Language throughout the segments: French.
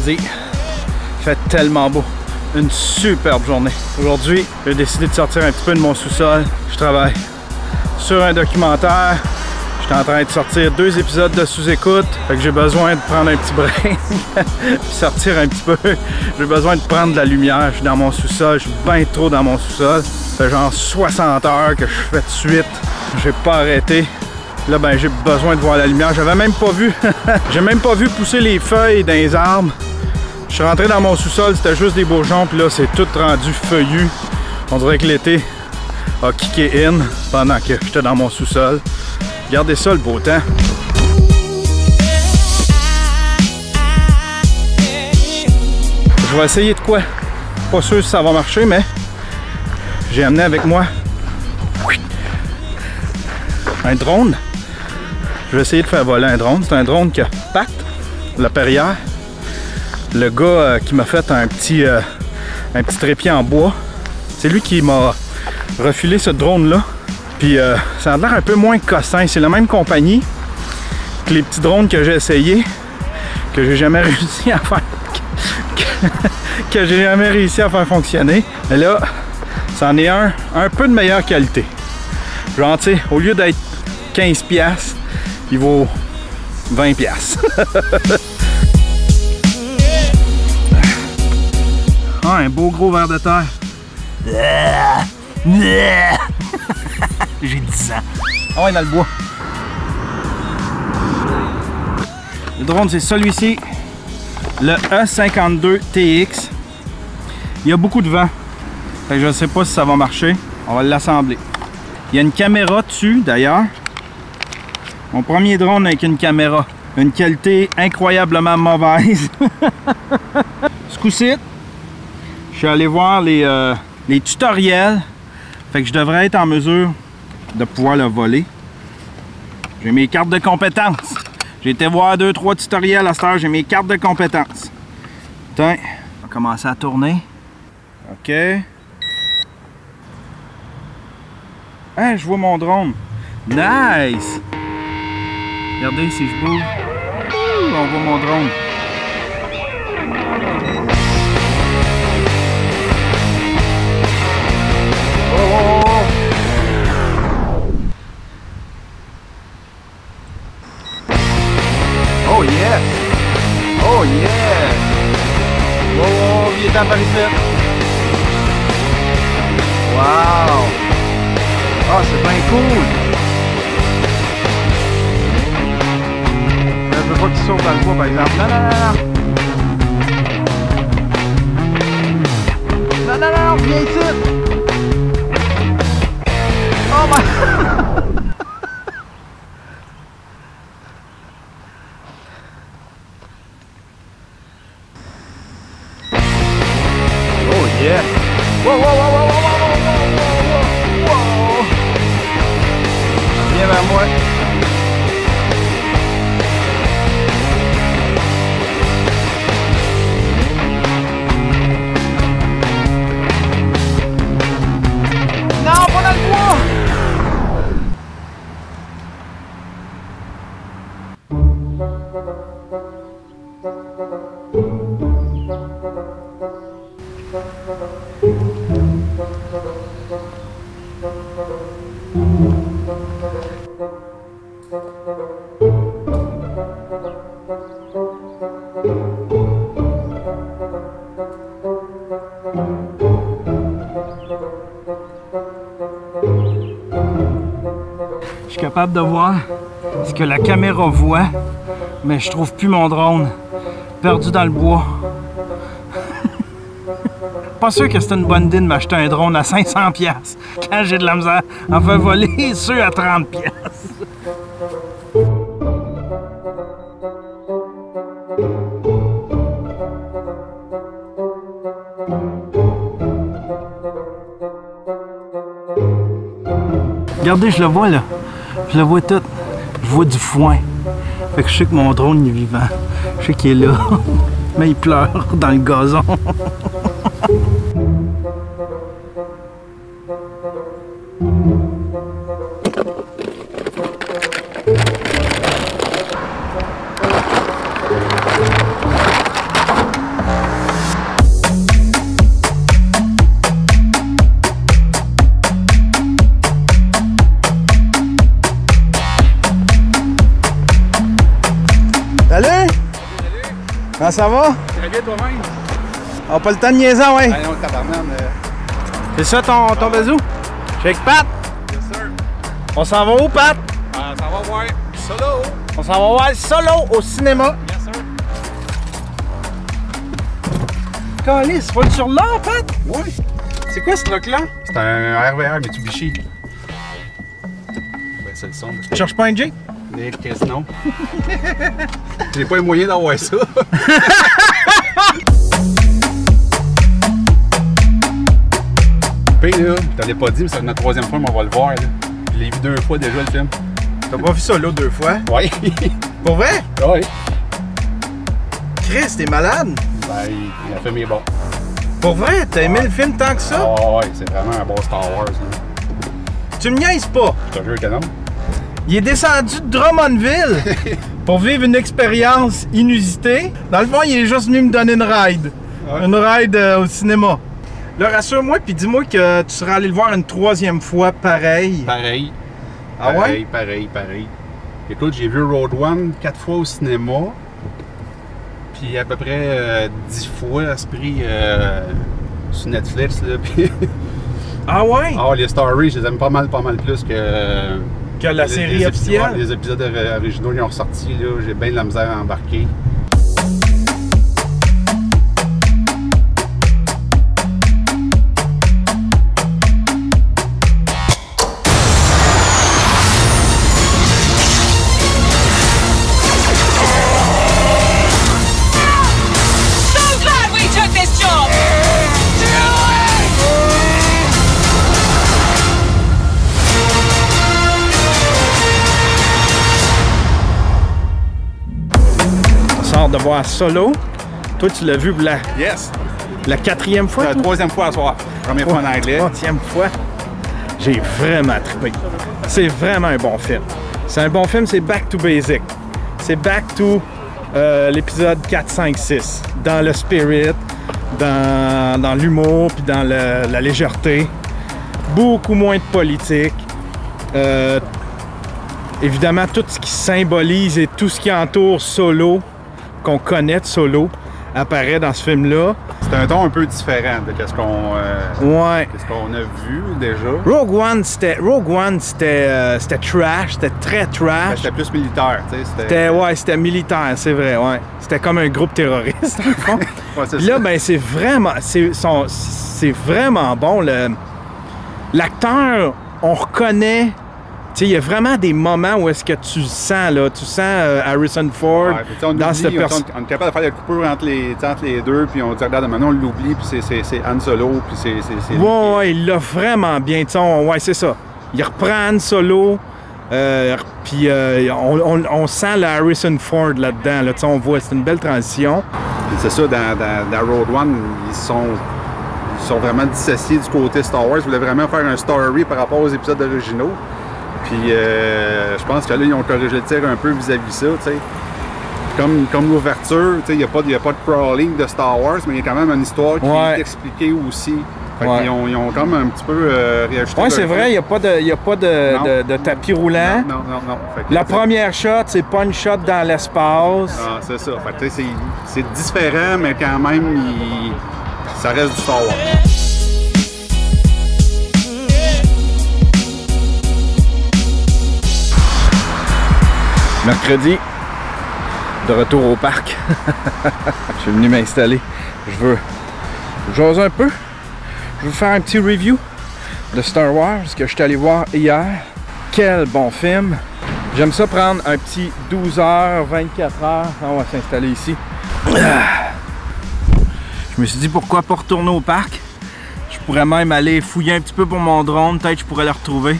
Il fait tellement beau, une superbe journée. Aujourd'hui, j'ai décidé de sortir un petit peu de mon sous-sol. Je travaille sur un documentaire. J'étais en train de sortir 2 épisodes de sous-écoute. Fait que j'ai besoin de prendre un petit break, puis sortir un petit peu. J'ai besoin de prendre de la lumière. Je suis dans mon sous-sol, je suis bien trop dans mon sous-sol. Ça fait genre 60 heures que je fais de suite. J'ai pas arrêté. Là, ben, j'ai besoin de voir la lumière. J'avais même pas vu. J'ai même pas vu pousser les feuilles dans les arbres. Je suis rentré dans mon sous-sol, c'était juste des bourgeons, puis là, c'est tout rendu feuillu. On dirait que l'été a kické in pendant que j'étais dans mon sous-sol. Regardez ça, le beau temps. Je vais essayer de quoi? Pas sûr si ça va marcher, mais j'ai amené avec moi un drone. Je vais essayer de faire voler un drone. C'est un drone qui a Pat, la Perrière. Le gars qui m'a fait un petit trépied en bois, c'est lui qui m'a refilé ce drone-là. Puis ça a l'air un peu moins cossin. C'est la même compagnie que les petits drones que j'ai essayé, que j'ai jamais réussi à faire, que j'ai jamais réussi à faire fonctionner. Mais là, c'en est un peu de meilleure qualité. Genre, tu sais, au lieu d'être 15$, il vaut 20$. Ah, un beau gros ver de terre. J'ai 10 ans. Ah ouais, dans le bois. Le drone, c'est celui-ci. Le E52TX. Il y a beaucoup de vent. Fait que je ne sais pas si ça va marcher. On va l'assembler. Il y a une caméra dessus, d'ailleurs. Mon premier drone avec une caméra. Une qualité incroyablement mauvaise. Ce coup-ci, je suis allé voir les tutoriels. Fait que je devrais être en mesure de pouvoir le voler. J'ai mes cartes de compétences. J'ai été voir 2-3 tutoriels à cette heure. J'ai mes cartes de compétences. Tiens, on va commencer à tourner. OK. Hein, je vois mon drone. Nice! Regardez si je bouge. On voit mon drone. Oh yes! Oh yes! Oh, il est en par ici. Wow! Ah, c'est bien cool! Je veux pas qu'il saute dans le bois, par exemple. Non, non, non, non! Non, non, non, viens ici! Oh my... Yeah. Wow, wow, wow, wow, wow, wow, wow, wow, wow. Viens vers moi. Non, pas dans le bois. Je suis capable de voir ce que la caméra voit, mais je trouve plus mon drone. perdu dans le bois. Pas sûr que c'était une bonne idée de m'acheter un drone à 500$ quand j'ai de la misère à faire voler ceux à 30$. Regardez, je le vois là. Je le vois tout. Je vois du foin. Fait que je sais que mon drone est vivant. Je sais qu'il est là. Mais il pleure dans le gazon. Salut! Comment ça va? Très bien toi-même. On n'a pas le temps de niaiser, ouais. Allez, on tabarnak. C'est ça ton bazou? Check Pat! Yes sir. On s'en va où, Pat? Ça va voir Solo. On s'en va voir Solo au cinéma. Yes sir. Calice, faut être sur l'or, Pat? Oui. C'est quoi ce truc-là? C'est un RVR Mitsubishi. Ben, c'est le son. Tu cherches pas un J? Mais qu'est-ce non? J'ai pas les moyens d'avoir ça. Puis là, je t'avais pas dit, mais c'est notre troisième fois, mais on va le voir. Là. Je l'ai vu 2 fois déjà le film. T'as pas vu ça l'autre 2 fois? Oui. Pour vrai? Oui. Chris, t'es malade? Ben, il a fait mes bons. Pour vrai? T'as aimé le film tant que ça? Oh, ouais, c'est vraiment un bon Star Wars. Là. Tu me niaises pas? Je te jure que non. Il est descendu de Drummondville pour vivre une expérience inusitée. Dans le fond, il est juste venu me donner une ride. Ouais. Une ride au cinéma. Là, rassure-moi, puis dis-moi que tu seras allé le voir une 3e fois pareil. Pareil. Ah ouais? Pareil. Écoute, j'ai vu Road One 4 fois au cinéma. Puis à peu près 10 fois à ce prix sur Netflix. Là, puis... Ah ouais? Ah, les stories, je les aime pas mal plus que la série officielle. Les épisodes originaux qui ont ressorti, là, j'ai bien de la misère à embarquer. De voir Solo. Toi, tu l'as vu pour la 4e fois? La 3e fois à soir. Première fois en anglais. 3e fois. J'ai vraiment trippé. C'est vraiment un bon film. C'est un bon film, c'est back to basic. C'est back to l'épisode 4, 5, 6. Dans le spirit, dans l'humour, puis dans la légèreté. Beaucoup moins de politique. Évidemment, tout ce qui symbolise et tout ce qui entoure Solo, qu'on connaît de Solo, apparaît dans ce film-là. C'est un ton un peu différent de ce qu'on a vu déjà. Rogue One, c'était trash, c'était très trash. C'était plus militaire, tu sais. C'était militaire, c'est vrai, ouais. C'était comme un groupe terroriste, dans le fond. Ouais, c'est là, ça. ben, c'est vraiment bon. L'acteur, on reconnaît. Tu sais, il y a vraiment des moments où est-ce que tu sens, là, Harrison Ford dans cette personne. On est capable de faire la coupure entre les deux, puis on dit, regarde, maintenant on l'oublie, puis c'est Han Solo, puis c'est... Ouais, il l'a vraiment bien, tu sais, ouais, c'est ça. Il reprend Han Solo, puis on sent le Harrison Ford là-dedans, là, tu sais, on voit, c'est une belle transition. Puis c'est ça, dans Road One, ils sont vraiment dissociés du côté Star Wars, ils voulaient vraiment faire un story par rapport aux épisodes originaux. Puis je pense que là, ils ont corrigé le tir un peu vis-à-vis ça, tu sais. Comme l'ouverture, tu sais, il n'y a pas de crawling de Star Wars, mais il y a quand même une histoire qui est expliquée aussi. Fait qu'ils ont quand même un petit peu réajusté. Oui, c'est vrai, il n'y a pas de tapis roulant. Non. La première shot, c'est pas une shot dans l'espace. Ah, c'est ça. Fait que c'est différent, mais quand même, ça reste du Star Wars. Mercredi, de retour au parc. Je suis venu m'installer. Je veux jaser un peu. Je veux faire un petit review de Star Wars que je suis allé voir hier. Quel bon film! J'aime ça prendre un petit 12 heures, 24 heures. On va s'installer ici. Je me suis dit pourquoi pas retourner au parc. Je pourrais même aller fouiller un petit peu pour mon drone. Peut-être que je pourrais le retrouver.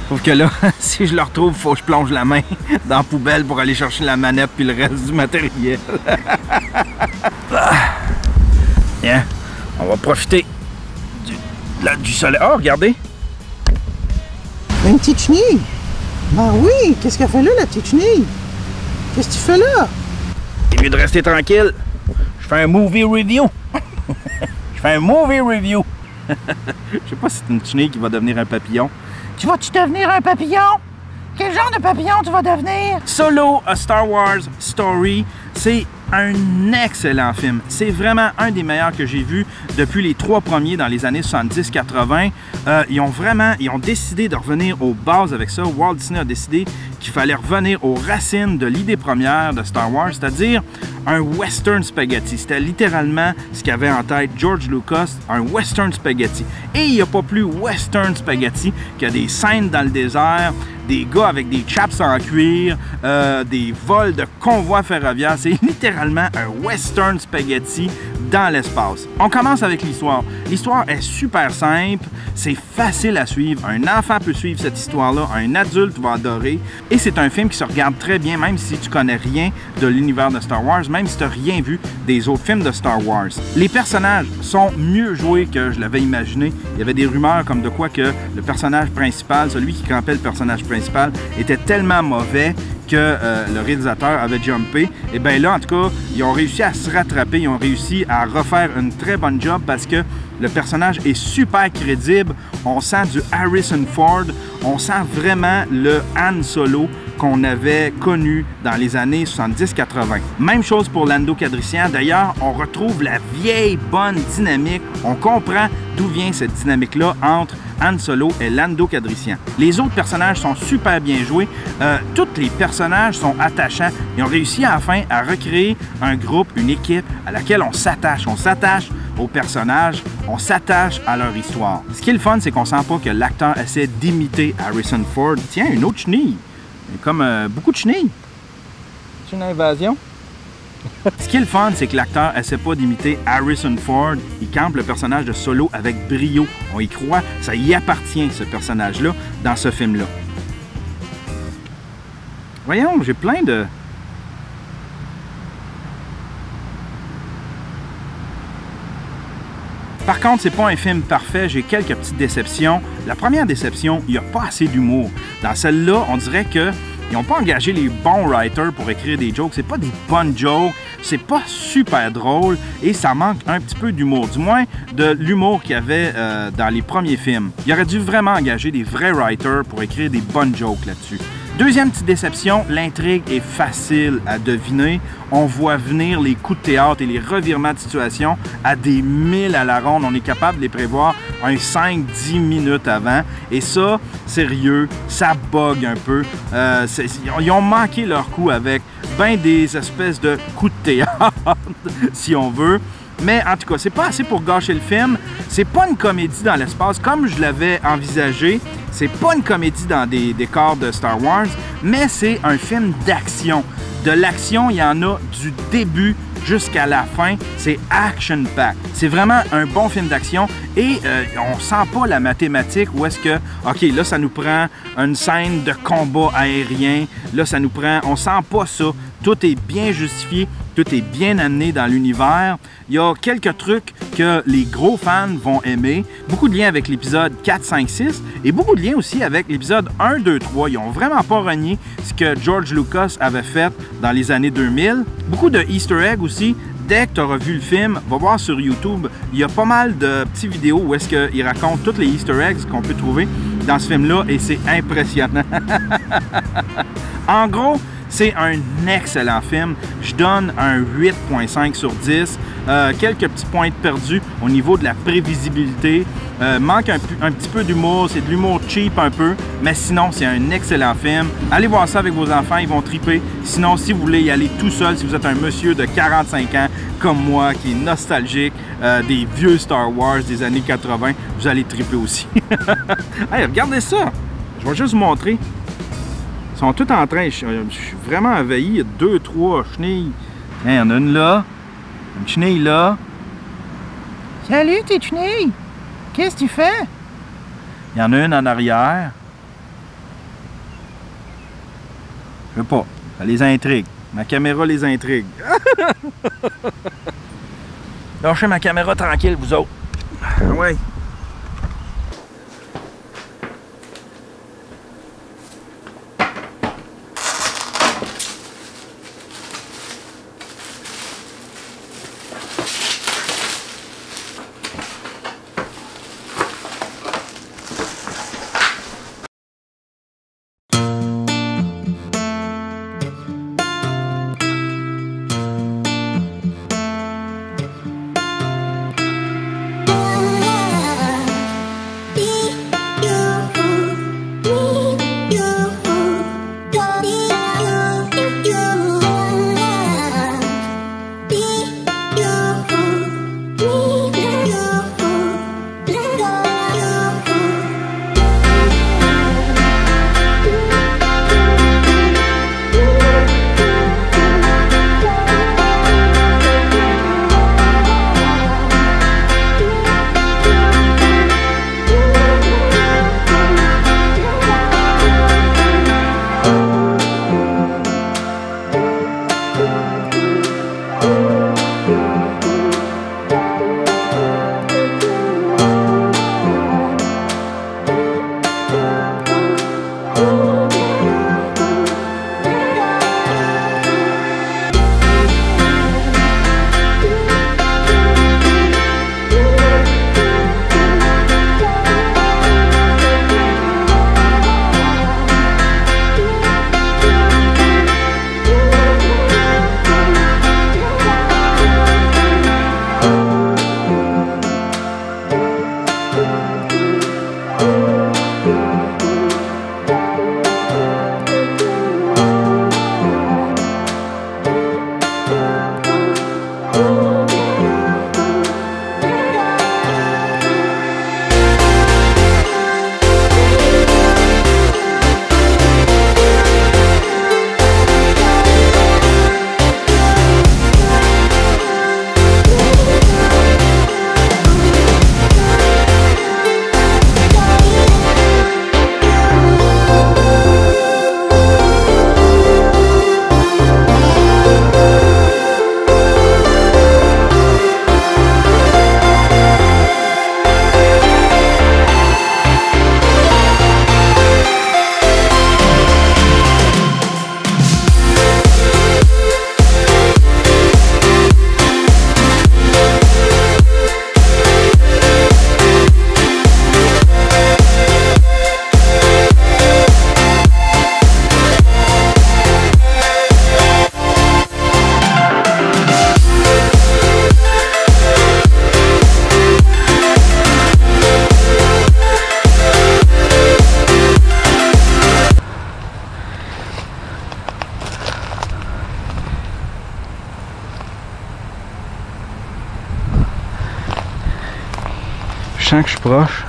Sauf que là, si je le retrouve, il faut que je plonge la main dans la poubelle pour aller chercher la manette puis le reste du matériel. Bien, on va profiter du soleil. Oh, regardez! Une petite chenille! Ben oui! Qu'est-ce qu'elle fait là, la petite chenille? Qu'est-ce que tu fais là? C'est mieux de rester tranquille. Je fais un movie review. Je fais un movie review. Je sais pas si c'est une chenille qui va devenir un papillon. Tu vas-tu devenir un papillon? Quel genre de papillon tu vas devenir? Solo, A Star Wars Story, c'est un excellent film. C'est vraiment un des meilleurs que j'ai vu depuis les 3 premiers dans les années 70-80. Ils ont décidé de revenir aux bases avec ça. Walt Disney a décidé qu'il fallait revenir aux racines de l'idée première de Star Wars, c'est-à-dire un western spaghetti. C'était littéralement ce qu'avait en tête George Lucas, un western spaghetti. Et il n'y a pas plus western spaghetti que des scènes dans le désert, des gars avec des chaps en cuir, des vols de convois ferroviaires. C'est littéralement un western spaghetti dans l'espace. On commence avec l'histoire. L'histoire est super simple, c'est facile à suivre. Un enfant peut suivre cette histoire-là, un adulte va adorer. Et c'est un film qui se regarde très bien, même si tu connais rien de l'univers de Star Wars, même si tu n'as rien vu des autres films de Star Wars. Les personnages sont mieux joués que je l'avais imaginé. Il y avait des rumeurs comme de quoi que le personnage principal, celui qui campait le personnage principal, était tellement mauvais que le réalisateur avait jumpé. Et bien là, en tout cas, ils ont réussi à se rattraper, ils ont réussi à refaire une très bonne job parce que le personnage est super crédible. On sent du Harrison Ford, on sent vraiment le Han Solo qu'on avait connu dans les années 70-80. Même chose pour Lando Calrissian. D'ailleurs, on retrouve la vieille bonne dynamique. On comprend d'où vient cette dynamique-là entre Han Solo et Lando Calrissian. Les autres personnages sont super bien joués. Tous les personnages sont attachants. Ils ont réussi à la fin à recréer un groupe, une équipe à laquelle on s'attache. On s'attache aux personnages, on s'attache à leur histoire. Ce qui est le fun, c'est qu'on sent pas que l'acteur essaie d'imiter Harrison Ford. Tiens, une autre chenille. Comme beaucoup de chenilles. C'est une invasion. Ce qui est le fun, c'est que l'acteur essaie pas d'imiter Harrison Ford. Il campe le personnage de Solo avec brio. On y croit, ça y appartient, ce personnage-là, dans ce film-là. Voyons, j'ai plein de... Par contre, c'est pas un film parfait, j'ai quelques petites déceptions. La première déception, il n'y a pas assez d'humour. Dans celle-là, on dirait qu'ils n'ont pas engagé les bons writers pour écrire des jokes. C'est pas des bonnes jokes, c'est pas super drôle et ça manque un petit peu d'humour. Du moins, de l'humour qu'il y avait dans les premiers films. Il aurait dû vraiment engager des vrais writers pour écrire des bonnes jokes là-dessus. Deuxième petite déception, l'intrigue est facile à deviner. On voit venir les coups de théâtre et les revirements de situation à des 1000 à la ronde. On est capable de les prévoir un 5-10 minutes avant. Et ça, sérieux, ça bug un peu. Ils ont manqué leur coup avec ben des espèces de coups de théâtre, si on veut. Mais en tout cas, c'est pas assez pour gâcher le film. C'est pas une comédie dans l'espace comme je l'avais envisagé. C'est pas une comédie dans des décors de Star Wars, mais c'est un film d'action. De l'action, il y en a du début jusqu'à la fin. C'est action-packed. C'est vraiment un bon film d'action et on sent pas la mathématique où est-ce que, OK, là, ça nous prend une scène de combat aérien. Là, ça nous prend... On sent pas ça. Tout est bien justifié. Tout est bien amené dans l'univers. Il y a quelques trucs que les gros fans vont aimer. Beaucoup de liens avec l'épisode 4, 5, 6 et beaucoup de liens aussi avec l'épisode 1, 2, 3. Ils n'ont vraiment pas renié ce que George Lucas avait fait dans les années 2000. Beaucoup de Easter eggs aussi. Dès que tu auras vu le film, va voir sur YouTube. Il y a pas mal de petites vidéos où est-ce qu'il raconte tous les Easter eggs qu'on peut trouver dans ce film-là et c'est impressionnant. En gros, C'est un excellent film. Je donne un 8.5 sur 10. Quelques petits points perdus au niveau de la prévisibilité. Manque un petit peu d'humour. C'est de l'humour cheap un peu. Mais sinon, c'est un excellent film. Allez voir ça avec vos enfants. Ils vont triper. Sinon, si vous voulez y aller tout seul, si vous êtes un monsieur de 45 ans comme moi qui est nostalgique des vieux Star Wars des années 80, vous allez triper aussi. Hey, regardez ça! Je vais juste vous montrer. Ils sont tous en train. Je suis vraiment envahi. Il y a 2, 3 chenilles. Hey, il y en a une là. Une chenille là. Salut, tes chenilles! Qu'est-ce que tu fais? Il y en a une en arrière. Je sais pas. Ça les intrigue. Ma caméra les intrigue. Lâchez ma caméra tranquille, vous autres. Ouais. Je sens que je suis proche.